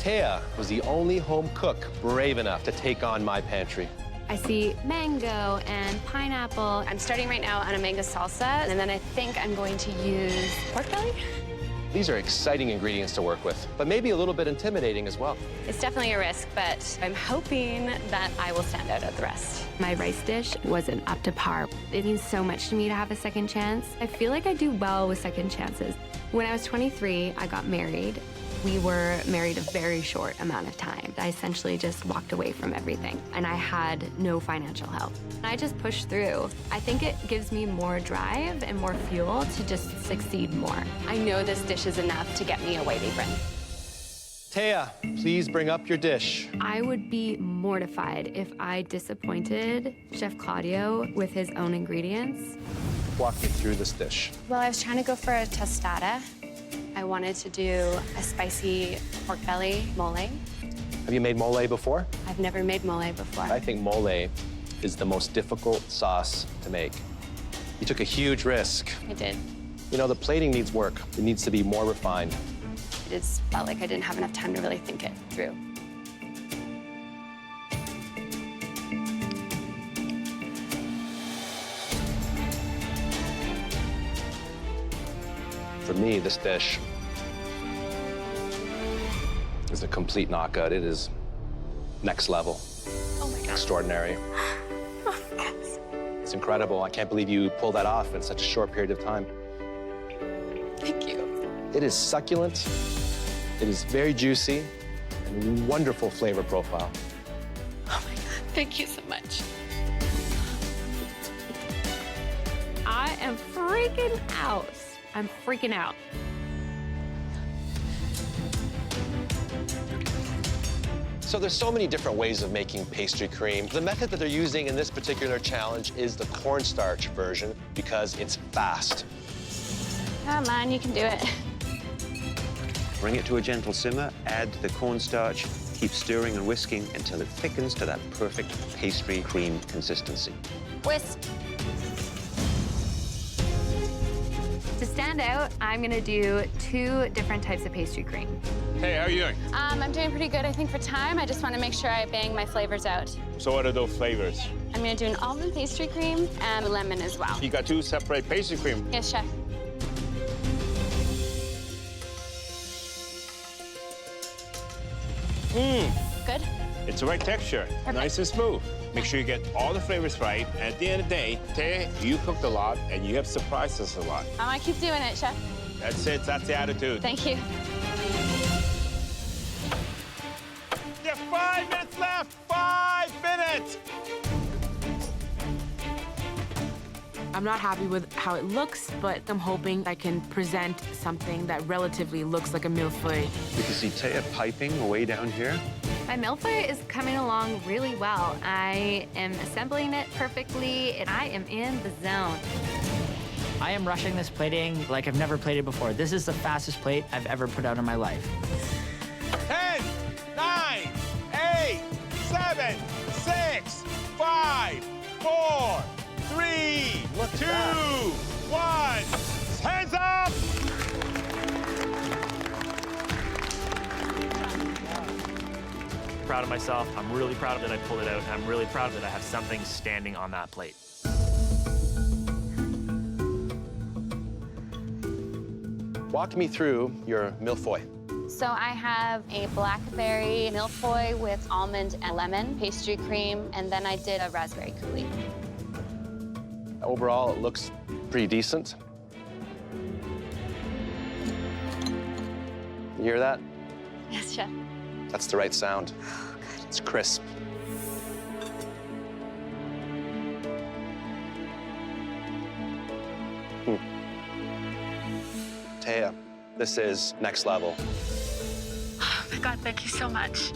Thea was the only home cook brave enough to take on my pantry. I see mango and pineapple. I'm starting right now on a mango salsa, and then I think I'm going to use pork belly. These are exciting ingredients to work with, but maybe a little bit intimidating as well. It's definitely a risk, but I'm hoping that I will stand out at the rest. My rice dish wasn't up to par. It means so much to me to have a second chance. I feel like I do well with second chances. When I was 23, I got married. We were married a very short amount of time. I essentially just walked away from everything, and I had no financial help. I just pushed through. I think it gives me more drive and more fuel to just succeed more. I know this dish is enough to get me a white apron. Thea, please bring up your dish. I would be mortified if I disappointed Chef Claudio with his own ingredients. Walk me through this dish. Well, I was trying to go for a tostada. I wanted to do a spicy pork belly mole. Have you made mole before? I've never made mole before. I think mole is the most difficult sauce to make. You took a huge risk. I did. You know, the plating needs work. It needs to be more refined. It just felt like I didn't have enough time to really think it through. For me, this dish is a complete knockout. It is next level. Oh my God. Extraordinary. Oh my God. It's incredible. I can't believe you pulled that off in such a short period of time. Thank you. It is succulent. It is very juicy and wonderful flavor profile. Oh my God. Thank you so much. I am freaking out. I'm freaking out. So there's so many different ways of making pastry cream. The method that they're using in this particular challenge is the cornstarch version because it's fast. Come on, you can do it. Bring it to a gentle simmer, add the cornstarch, keep stirring and whisking until it thickens to that perfect pastry cream consistency. Whisk. To stand out, I'm gonna do 2 different types of pastry cream. Hey, how are you doing? I'm doing pretty good, I think, for time. I just want to make sure I bang my flavors out. So what are those flavors? I'm going to do an almond pastry cream and lemon as well. You got 2 separate pastry cream. Yes, chef. Good? It's the right texture, nice and smooth. Make sure you get all the flavors right. And at the end of the day, Thea, you cooked a lot and you have surprised us a lot. I'm going to keep doing it, chef. That's it, that's the attitude. Thank you. You have 5 minutes left, 5 minutes! I'm not happy with how it looks, but I'm hoping I can present something that relatively looks like a millefeuille. You can see Thea piping way down here. My millefeuille is coming along really well. I am assembling it perfectly, and I am in the zone. I am rushing this plating like I've never plated before. This is the fastest plate I've ever put out in my life. 10, 9, 8, 7, 6, 5, 4, 3, 2, 1. Hands up! Proud of myself. I'm really proud that I pulled it out, and I'm really proud that I have something standing on that plate. Walk me through your millefeuille. So I have a blackberry millefeuille with almond and lemon pastry cream, and then I did a raspberry coulis. Overall, it looks pretty decent. You hear that? Yes, chef. That's the right sound. It's crisp. Thea, this is next level. Oh my God, thank you so much.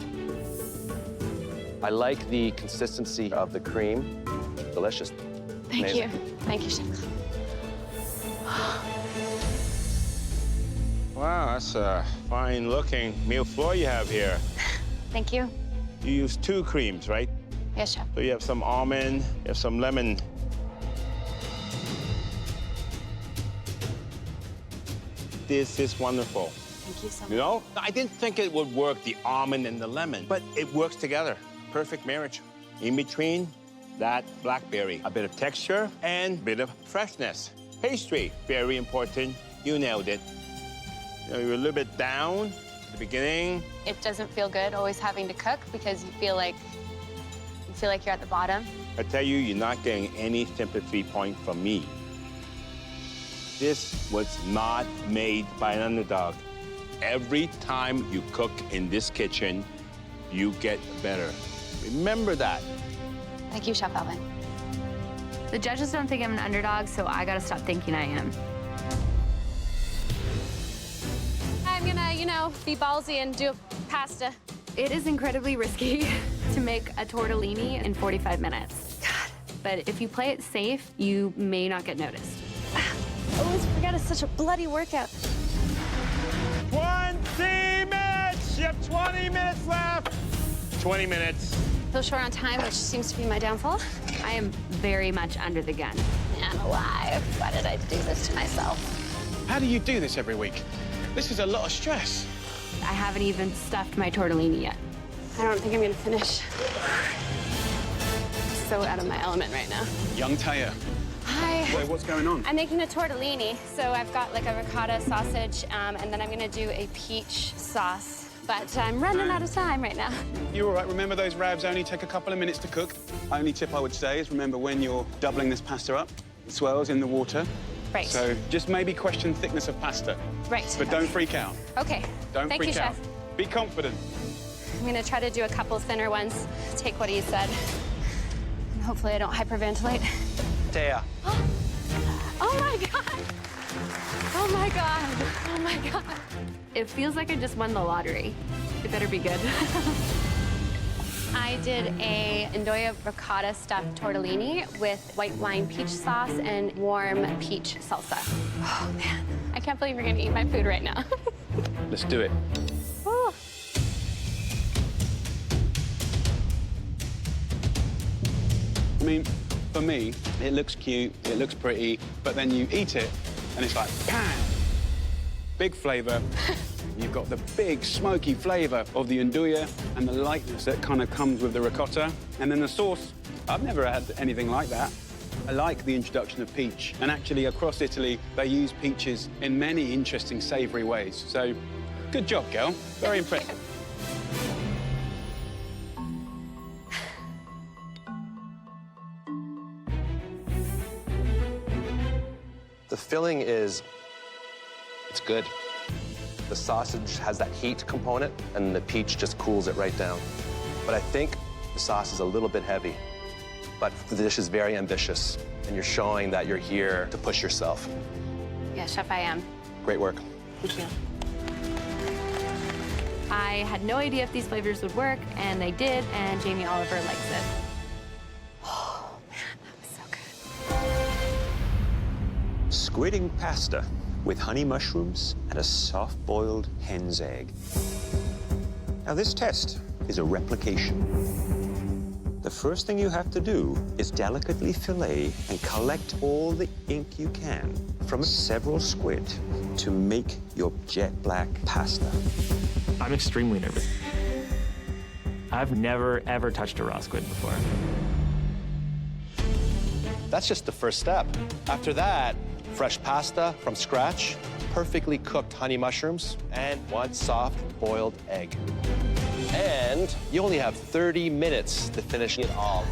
I like the consistency of the cream. Delicious. Thank Amazing. you. Thank you, chef. Wow, that's a fine-looking millefeuille you have here. Thank you. You use 2 creams, right? Yes, chef. So you have some almond, you have some lemon. This is wonderful. Thank you so much. You know, I didn't think it would work, the almond and the lemon, but it works together. Perfect marriage. In between, that blackberry, a bit of texture and a bit of freshness. Pastry, very important. You nailed it. You know, you're a little bit down at the beginning. It doesn't feel good always having to cook because you feel like you're at the bottom. I tell you, you're not getting any sympathy point from me. This was not made by an underdog. Every time you cook in this kitchen, you get better. Remember that. Thank you, Chef Alvin. The judges don't think I'm an underdog, so I gotta stop thinking I am. I'm gonna, you know, be ballsy and do pasta. It is incredibly risky to make a tortellini in 45 minutes. God. But if you play it safe, you may not get noticed. I always forget it's such a bloody workout. 20 minutes! You have 20 minutes left. 20 minutes. Feel short on time, which seems to be my downfall. I am very much under the gun. Man alive, why did I do this to myself? How do you do this every week? This is a lot of stress. I haven't even stuffed my tortellini yet. I don't think I'm gonna finish. So out of my element right now. Young Thea. Hi. Wait, what's going on? I'm making a tortellini, so I've got like a ricotta sausage, and then I'm gonna do a peach sauce. But I'm running out of time right now. You're all right. Remember, those rabs only take a couple of minutes to cook. Only tip I would say is remember when you're doubling this pasta up, it swirls in the water. Right. So just maybe question thickness of pasta. Right. But don't freak out. Okay. Don't Thank freak you, out. Chef. Be confident. I'm gonna try to do a couple thinner ones, take what he said. And hopefully I don't hyperventilate. Thea. Oh my God! Oh my God! Oh my God! It feels like I just won the lottery. It better be good. I did a Ndoya ricotta stuffed tortellini with white wine peach sauce and warm peach salsa. Oh man, I can't believe you're gonna eat my food right now. Let's do it. Ooh. I mean, for me, it looks cute, it looks pretty, but then you eat it, and it's like, bang! Big flavor. You've got the big, smoky flavor of the Ndoya and the lightness that kind of comes with the ricotta. And then the sauce, I've never had anything like that. I like the introduction of peach. And actually, across Italy, they use peaches in many interesting, savory ways. So, good job, girl. Very impressive. The filling is, it's good. The sausage has that heat component, and the peach just cools it right down. But I think the sauce is a little bit heavy. But the dish is very ambitious, and you're showing that you're here to push yourself. Yeah, Chef, I am. Great work. Thank you. I had no idea if these flavors would work, and they did, and Jamie Oliver likes it. Oh man, that was so good. Squid pasta with honey mushrooms and a soft-boiled hen's egg. Now, this test is a replication. The first thing you have to do is delicately fillet and collect all the ink you can from several squid to make your jet black pasta. I'm extremely nervous. I've never, ever touched a raw squid before. That's just the first step. After that, fresh pasta from scratch, perfectly cooked honey mushrooms, and one soft boiled egg. And you only have 30 minutes to finish it all.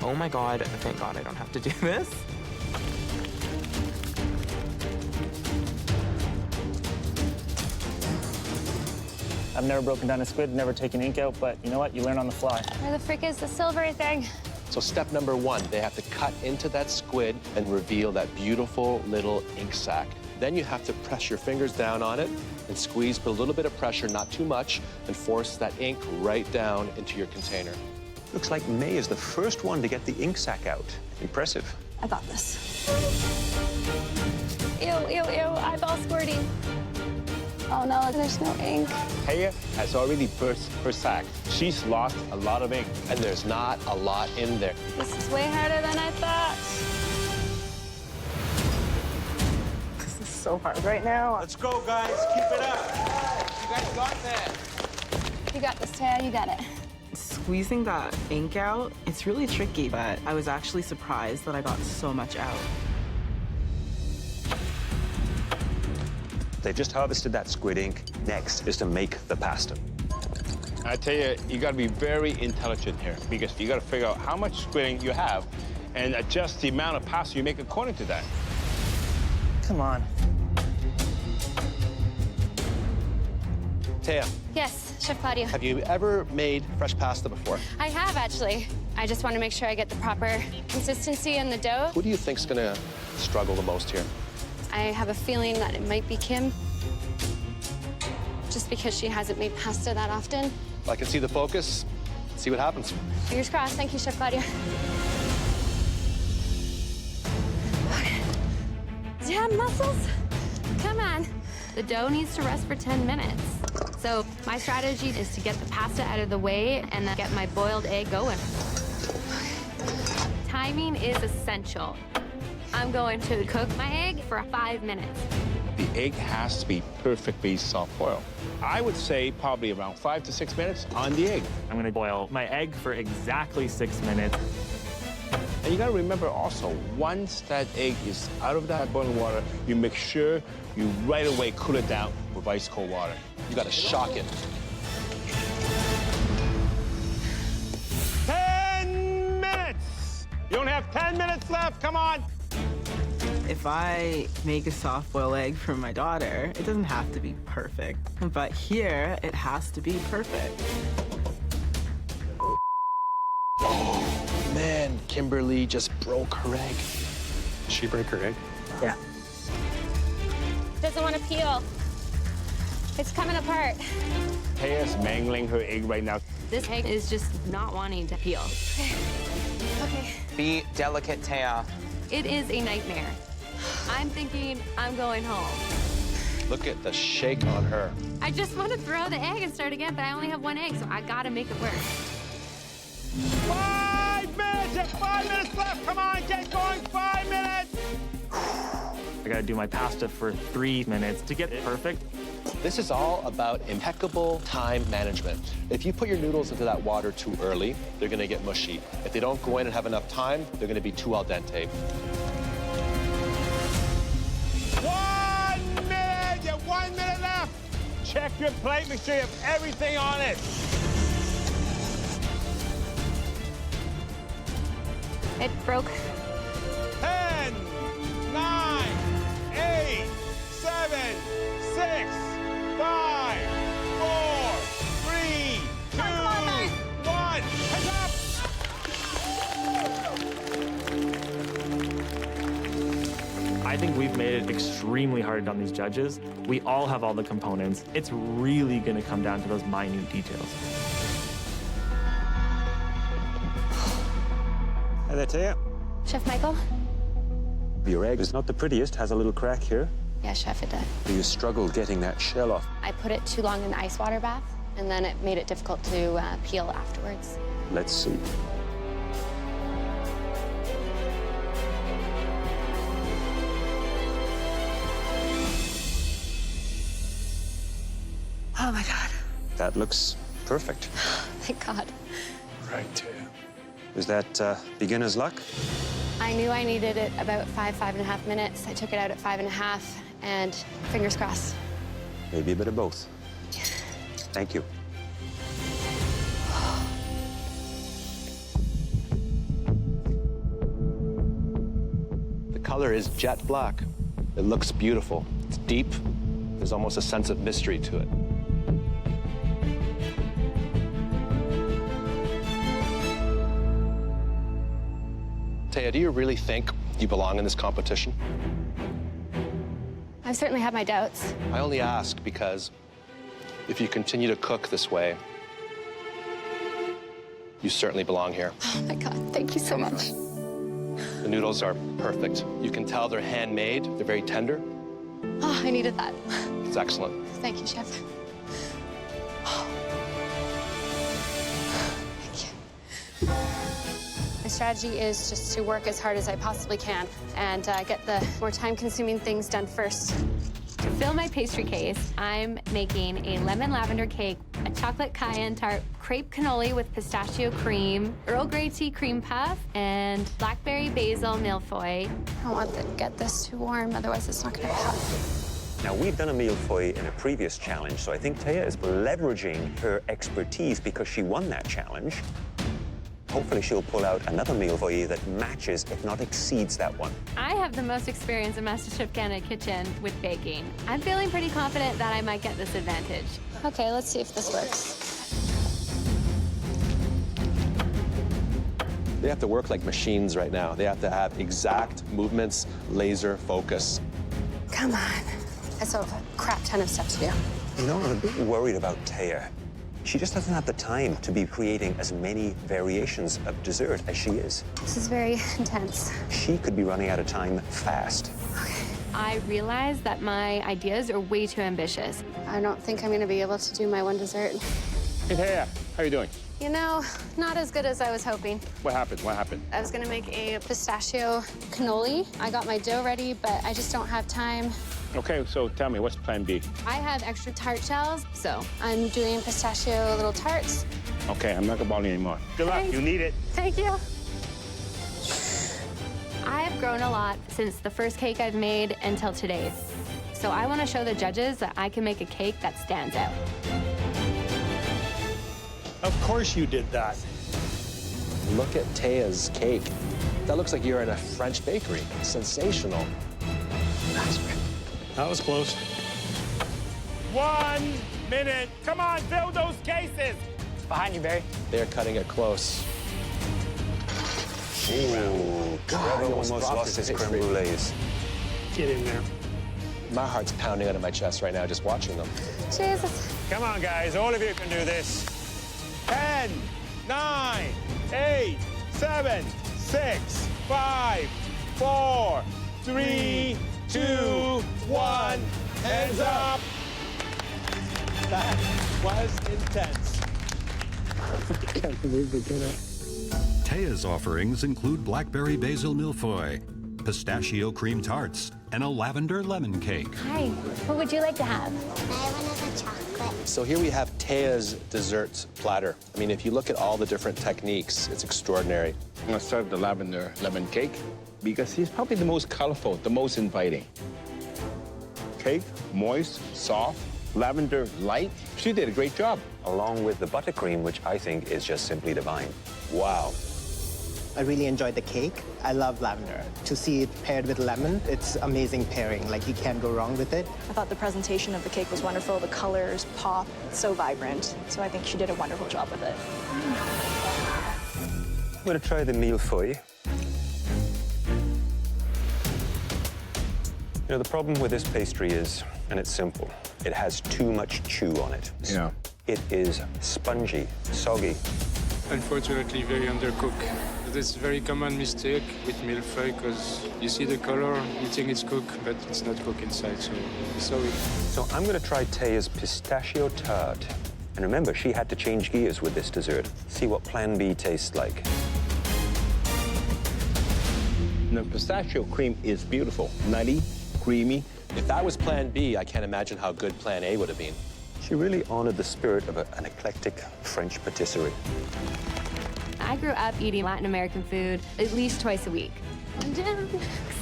Oh my God, thank God I don't have to do this. I've never broken down a squid, never taken ink out, but you know what? You learn on the fly. Where the frick is the silvery thing? So step number one, they have to cut into that squid and reveal that beautiful little ink sac. Then you have to press your fingers down on it and squeeze, put a little bit of pressure, not too much, and force that ink right down into your container. Looks like May is the first one to get the ink sac out. Impressive. I got this. Ew, ew, ew, eyeball squirting. Oh no, there's no ink. Thea has already burst her sack. She's lost a lot of ink. And there's not a lot in there. This is way harder than I thought. This is so so hard right now. Let's go, guys. Keep it up. You guys got that. You got this, Taya. You got it. Squeezing that ink out, it's really tricky, but I was actually surprised that I got so much out. They've just harvested that squid ink. Next is to make the pasta. I tell you, you got to be very intelligent here because you got to figure out how much squid ink you have and adjust the amount of pasta you make according to that. Come on. Taya, Yes, Chef Claudio. have you ever made fresh pasta before? I have, actually. I just want to make sure I get the proper consistency in the dough. Who do you think's gonna struggle the most here? I have a feeling that it might be Kim, just because she hasn't made pasta that often. I can see the focus. See what happens. Fingers crossed. Thank you, Chef Claudia. Okay. Do you have muscles? Come on. The dough needs to rest for 10 minutes. So my strategy is to get the pasta out of the way and then get my boiled egg going. Timing is essential. I'm going to cook my egg for 5 minutes. The egg has to be perfectly soft boiled. I would say probably around 5 to 6 minutes on the egg. I'm gonna boil my egg for exactly 6 minutes. And you got to remember also, once that egg is out of that boiling water, you make sure you right away cool it down with ice cold water. You gotta shock it. 10 minutes! You only have 10 minutes left, come on! If I make a soft-boiled egg for my daughter, it doesn't have to be perfect. But here, it has to be perfect. Man, Kimberly just broke her egg. Did she break her egg? Yeah. Doesn't want to peel. It's coming apart. Taya's mangling her egg right now. This egg is just not wanting to peel. Okay. Be delicate, Taya. It is a nightmare. I'm thinking I'm going home. Look at the shake on her. I just want to throw the egg and start again, but I only have 1 egg, so I gotta make it work. 5 minutes! You have 5 minutes left! Come on, get going! 5 minutes! I gotta do my pasta for 3 minutes to get it perfect. This is all about impeccable time management. If you put your noodles into that water too early, they're gonna get mushy. If they don't go in and have enough time, they're gonna be too al dente. 1 minute! You have 1 minute left! Check your plate, make sure you have everything on it. It broke. 10, 9, 8, 7, 6, 5, 4, 3, 2, 1. Hands up! I think we've made it extremely hard on these judges. We all have all the components. It's really gonna come down to those minute details. Hi there, Taya. Chef Michael? Your egg is not the prettiest, has a little crack here. Yeah, Chef, it did. You struggled getting that shell off. I put it too long in the ice water bath, and then it made it difficult to peel afterwards. Let's see. Oh, my God. That looks perfect. Thank God. Right, Taya. Is that beginner's luck? I knew I needed it about 5.5 minutes. I took it out at 5.5, and fingers crossed. Maybe a bit of both. Thank you. The color is jet black. It looks beautiful. It's deep. There's almost a sense of mystery to it. Taya, do you really think you belong in this competition? I've certainly had my doubts. I only ask because if you continue to cook this way, you certainly belong here. Oh, my God. Thank you so much. The noodles are perfect. You can tell they're handmade. They're very tender. Oh, I needed that. It's excellent. Thank you, Chef. Thank you. My strategy is just to work as hard as I possibly can and get the more time-consuming things done first. To fill my pastry case, I'm making a lemon lavender cake, a chocolate cayenne tart, crepe cannoli with pistachio cream, Earl Grey tea cream puff, and blackberry basil millefeuille. I don't want to get this too warm, otherwise it's not gonna puff. Now, we've done a millefeuille in a previous challenge, so I think Thea is leveraging her expertise because she won that challenge. Hopefully, she'll pull out another millefeuille that matches, if not exceeds, that one. I have the most experience in MasterChef Canada kitchen with baking. I'm feeling pretty confident that I might get this advantage. Okay, let's see if this works. They have to work like machines right now. They have to have exact movements, laser focus. Come on. I still have a crap ton of stuff to do. You know, I'm a bit worried about Thea. She just doesn't have the time to be creating as many variations of dessert as she is. This is very intense. She could be running out of time fast. I realize that my ideas are way too ambitious. I don't think I'm gonna be able to do my one dessert. Hey, Thea, how you doing? You know, not as good as I was hoping. What happened? What happened? I was gonna make a pistachio cannoli. I got my dough ready, but I just don't have time. Okay, so tell me, what's plan B? I have extra tart shells, so I'm doing pistachio little tarts. Okay, I'm not gonna bother you anymore. Good luck, Thanks. you need it. Thank you. I have grown a lot since the first cake I've made until today. So I want to show the judges that I can make a cake that stands out. Of course you did that. Look at Thea's cake. That looks like you're in a French bakery. Sensational. That was close. 1 minute. Come on, fill those cases. Behind you, Barry. They're cutting it close. Ooh, God, Trevor almost lost his creme brulees. Get in there. My heart's pounding out of my chest right now just watching them. Jesus. Come on, guys, all of you can do this. 10, 9, 8, 7, 6, 5, 4, 3, 2, 1. Hands up. That was intense. I can't believe we did it. Thea's offerings include blackberry basil millefeuille, pistachio cream tarts, and a lavender lemon cake. Hi, what would you like to have? I want a chocolate. So here we have Thea's dessert platter. I mean, if you look at all the different techniques, it's extraordinary. I'm gonna start with the lavender lemon cake because it's probably the most colorful, the most inviting. Cake, moist, soft, lavender light. She did a great job. Along with the buttercream, which I think is just simply divine. Wow. I really enjoyed the cake. I love lavender. To see it paired with lemon, it's amazing pairing. Like, you can't go wrong with it. I thought the presentation of the cake was wonderful. The colors pop, it's so vibrant. So I think she did a wonderful job with it. I'm going to try the millefeuille. You know, the problem with this pastry is, and it's simple, it has too much chew on it. Yeah. It is spongy, soggy. Unfortunately, very undercooked. This is a very common mistake with millefeuille because you see the color, you think it's cooked, but it's not cooked inside, so sorry. So I'm going to try Thea's pistachio tart. And remember, she had to change gears with this dessert. See what Plan B tastes like. The pistachio cream is beautiful, nutty, creamy. If that was Plan B, I can't imagine how good Plan A would have been. She really honored the spirit of an eclectic French patisserie. I grew up eating Latin American food at least twice a week.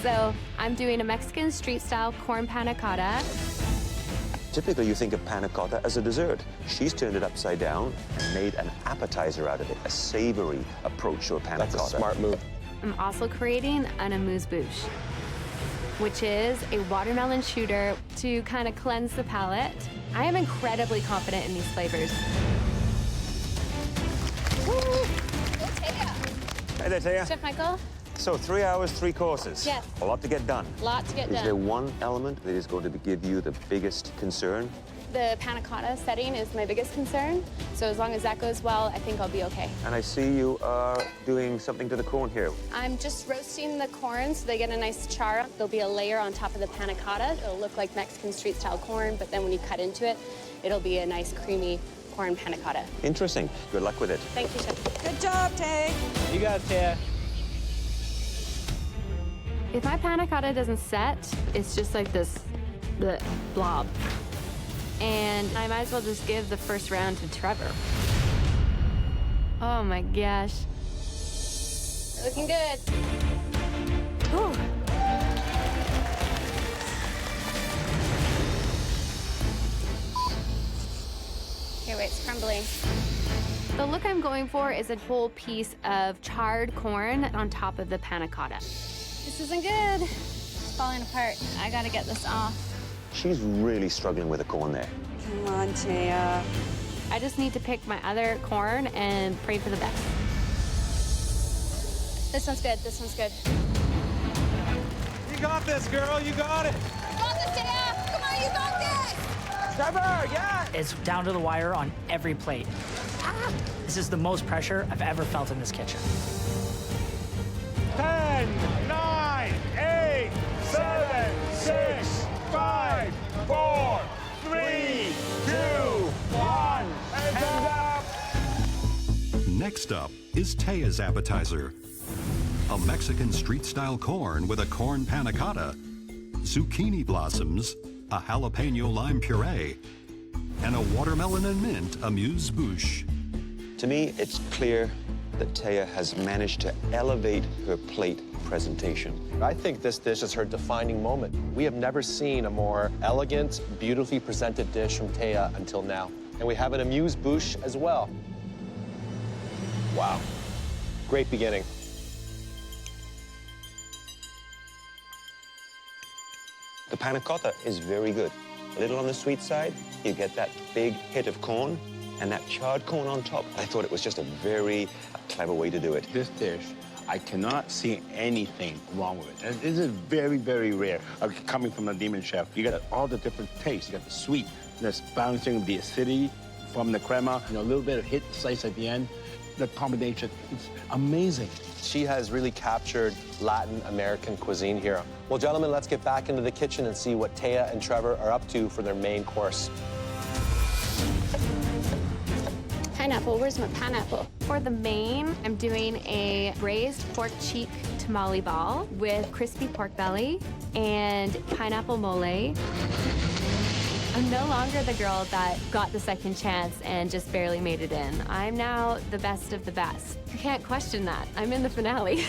So I'm doing a Mexican street-style corn panna cotta. Typically, you think of panna cotta as a dessert. She's turned it upside down and made an appetizer out of it, a savory approach to a panna cotta. That's a smart move. I'm also creating an amuse-bouche, which is a watermelon shooter to kind of cleanse the palate. I am incredibly confident in these flavors. Hey there, Thea. Chef Michael? So 3 hours, 3 courses. Yes. A lot to get done. Lot to get Is done. there one element that is going to give you the biggest concern? The panna cotta setting is my biggest concern. So as long as that goes well, I think I'll be okay. And I see you are doing something to the corn here. I'm just roasting the corn so they get a nice char. There'll be a layer on top of the panna cotta. It'll look like Mexican street-style corn, but then when you cut into it, it'll be a nice creamy corn panna cotta. Interesting. Good luck with it. Thank you, Chef. Good job, Tay. You got it, Thea. If my panna cotta doesn't set, it's just like this the blob. And I might as well just give the first round to Trevor. Oh my gosh. Looking good. Ooh. Okay, wait, it's crumbling. The look I'm going for is a whole piece of charred corn on top of the panna cotta. This isn't good. It's falling apart. I gotta get this off. She's really struggling with the corn there. Come on, Taya. I just need to pick my other corn and pray for the best. This one's good, this one's good. You got this, girl, you got it. You got this, Taya! Come on, you got this! Trevor, yeah! It's down to the wire on every plate. This is the most pressure I've ever felt in this kitchen. 10, 9, 8, 7, 6, 5, 4, 3, 2, 1, hands up! Next up is Taya's appetizer. A Mexican street-style corn with a corn panna cotta, zucchini blossoms, a jalapeno lime puree, and a watermelon and mint amuse-bouche. To me, it's clear that Taya has managed to elevate her plate presentation. I think this dish is her defining moment. We have never seen a more elegant, beautifully presented dish from Taya until now. And we have an amuse-bouche as well. Wow. Great beginning. The panna cotta is very good. A little on the sweet side, you get that big hit of corn and that charred corn on top. I thought it was just a very clever way to do it. This dish, I cannot see anything wrong with it. And this is very, very rare. Coming from a demon chef, you got all the different tastes. You got the sweet, that's balancing the acidity from the crema, a little bit of hit slice at the end. The combination, it's amazing. She has really captured Latin American cuisine here. Well, gentlemen, let's get back into the kitchen and see what Taya and Trevor are up to for their main course. Pineapple, where's my pineapple? For the main, I'm doing a braised pork cheek tamale ball with crispy pork belly and pineapple mole. I'm no longer the girl that got the second chance and just barely made it in. I'm now the best of the best. You can't question that. I'm in the finale.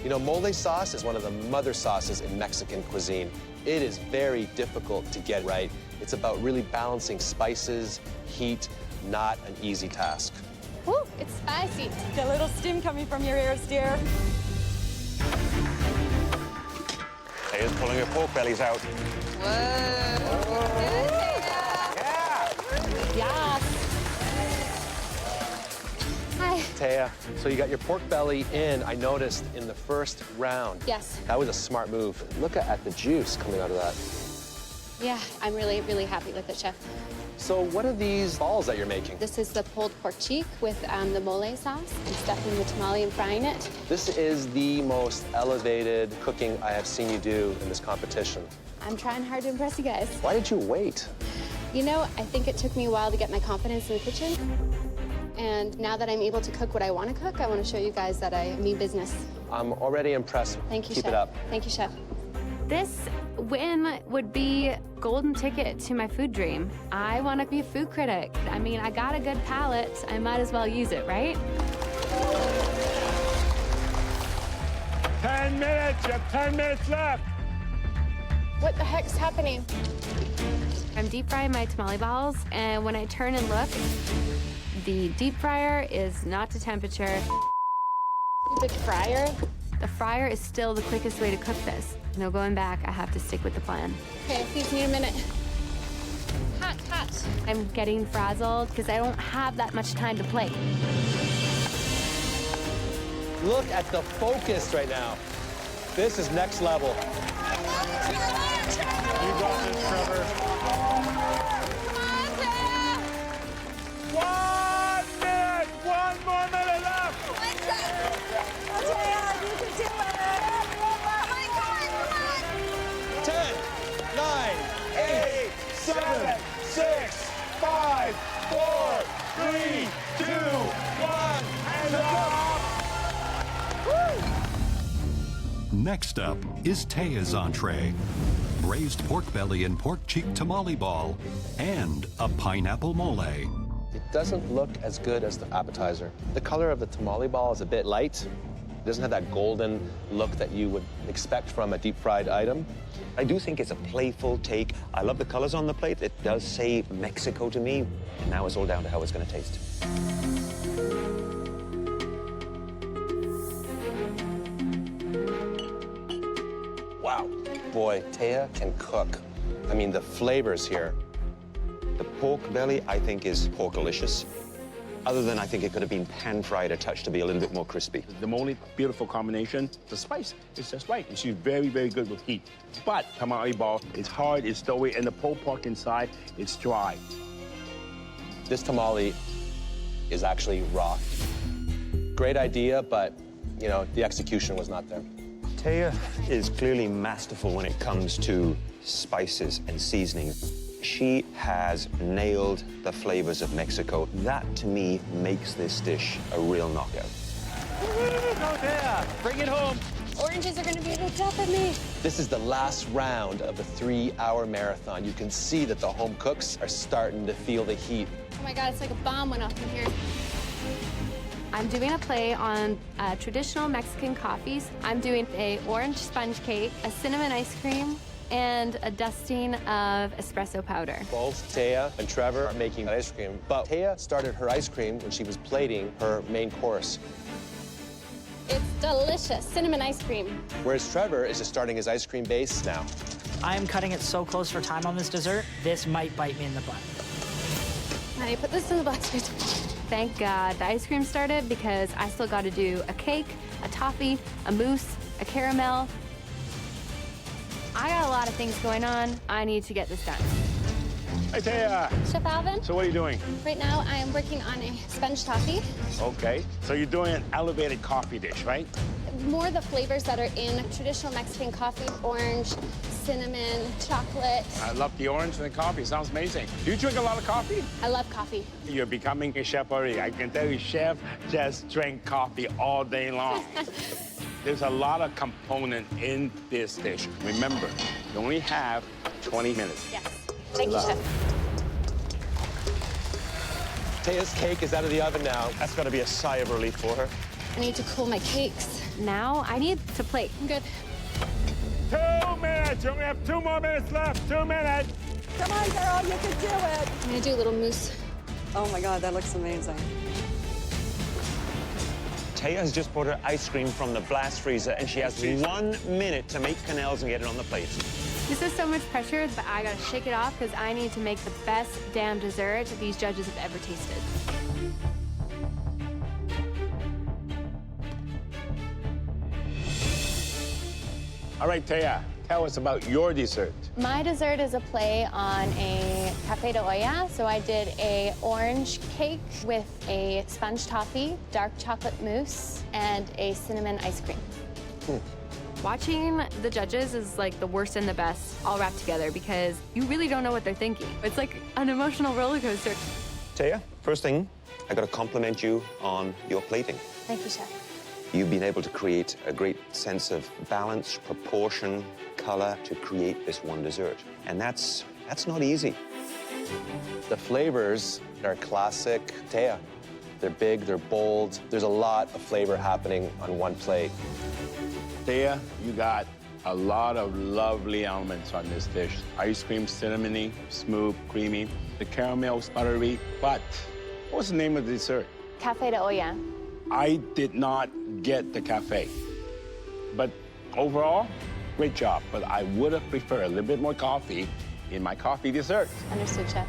You know, mole sauce is one of the mother sauces in Mexican cuisine. It is very difficult to get right. It's about really balancing spices, heat, not an easy task. Woo, it's spicy. Get a little steam coming from your ears, dear. Taya's pulling her pork bellies out. Yes. Hi. Taya, so you got your pork belly in, I noticed, in the first round. Yes. That was a smart move. Look at the juice coming out of that. Yeah, I'm really, really happy with it, Chef. So what are these balls that you're making? This is the pulled pork cheek with the mole sauce. I'm stuffing the tamale and frying it. This is the most elevated cooking I have seen you do in this competition. I'm trying hard to impress you guys. Why did you wait? You know, I think it took me a while to get my confidence in the kitchen. And now that I'm able to cook what I want to cook, I want to show you guys that I mean business. I'm already impressed. Thank you, Keep Chef. it up. Thank you, Chef. This win would be golden ticket to my food dream. I want to be a food critic. I mean, I got a good palate. I might as well use it, right? 10 minutes, you have 10 minutes left. What the heck's happening? I'm deep frying my tamale balls, and when I turn and look, the deep fryer is not to temperature. The fryer? The fryer is still the quickest way to cook this. No going back, I have to stick with the plan. Okay, please need a minute. Hot, hot. I'm getting frazzled because I don't have that much time to play. Look at the focus right now. This is next level. You got this, Trevor. 1 minute! 1 more minute left! Taya, you can do it! Oh my God, 10, 9, 8, 7, 6, 5, 4, 3, 2, 1, and up! Next up is Thea's entree. Braised pork belly and pork cheek tamale ball, and a pineapple mole. It doesn't look as good as the appetizer. The color of the tamale ball is a bit light. It doesn't have that golden look that you would expect from a deep-fried item. I do think it's a playful take. I love the colors on the plate. It does say Mexico to me. And now it's all down to how it's going to taste. Wow. Boy, Thea can cook. I mean, the flavors here. The pork belly, I think, is porkalicious. Other than I think it could have been pan-fried a touch to be a little bit more crispy. The only beautiful combination, the spice is just right. And she's very, very good with heat. But tamale ball, it's hard, it's doughy, and the pulled pork inside, it's dry. This tamale is actually raw. Great idea, but, you know, the execution was not there. Thea is clearly masterful when it comes to spices and seasoning. She has nailed the flavors of Mexico. That, to me, makes this dish a real knockout. Go there! Bring it home! Oranges are gonna be the death of me. This is the last round of the 3-hour marathon. You can see that the home cooks are starting to feel the heat. Oh my God, it's like a bomb went off in here. I'm doing a play on traditional Mexican coffees. I'm doing a orange sponge cake, a cinnamon ice cream, and a dusting of espresso powder. Both Thea and Trevor are making ice cream, but Thea started her ice cream when she was plating her main course, It's delicious, cinnamon ice cream. whereas Trevor is just starting his ice cream base now. I'm cutting it so close for time on this dessert, this might bite me in the butt. Honey, put this in the box. Thank God the ice cream started because I still got to do a cake, a toffee, a mousse, a caramel. I got a lot of things going on. I need to get this done. Hey, Thea. Chef Alvin? So what are you doing? Right now, I am working on a sponge toffee. Okay. So you're doing an elevated coffee dish, right? More the flavors that are in traditional Mexican coffee: orange, cinnamon, chocolate. I love the orange and the coffee. Sounds amazing. Do you drink a lot of coffee? I love coffee. You're becoming a chef already. I can tell you, chef just drank coffee all day long. There's a lot of component in this dish. Remember, you only have 20 minutes. Yes. Thank you, Chef. Thea's cake is out of the oven now. That's got to be a sigh of relief for her. I need to cool my cakes. Now I need to plate. I'm good. 2 minutes. You only have 2 more minutes left. 2 minutes. Come on, girl, you can do it. I'm gonna do a little mousse. Oh my God, that looks amazing. Thea has just brought her ice cream from the blast freezer, and she has 1 minute to make canals and get it on the plate. This is so much pressure, but I gotta shake it off because I need to make the best damn dessert these judges have ever tasted. All right, Thea, tell us about your dessert. My dessert is a play on a café de olla. So I did a orange cake with a sponge toffee, dark chocolate mousse, and a cinnamon ice cream. Watching the judges is like the worst and the best all wrapped together because you really don't know what they're thinking. It's like an emotional roller coaster. Thea, first thing, I got to compliment you on your plating. Thank you, Chef. You've been able to create a great sense of balance, proportion, color to create this one dessert. And that's not easy. The flavors are classic Thea. They're big, they're bold. There's a lot of flavor happening on one plate. Thea, you got a lot of lovely elements on this dish. Ice cream, cinnamony, smooth, creamy. The caramel's buttery. But what's the name of the dessert? Café de olla. I did not get the cafe. But overall, great job. But I would have preferred a little bit more coffee in my coffee dessert. Understood, Chef.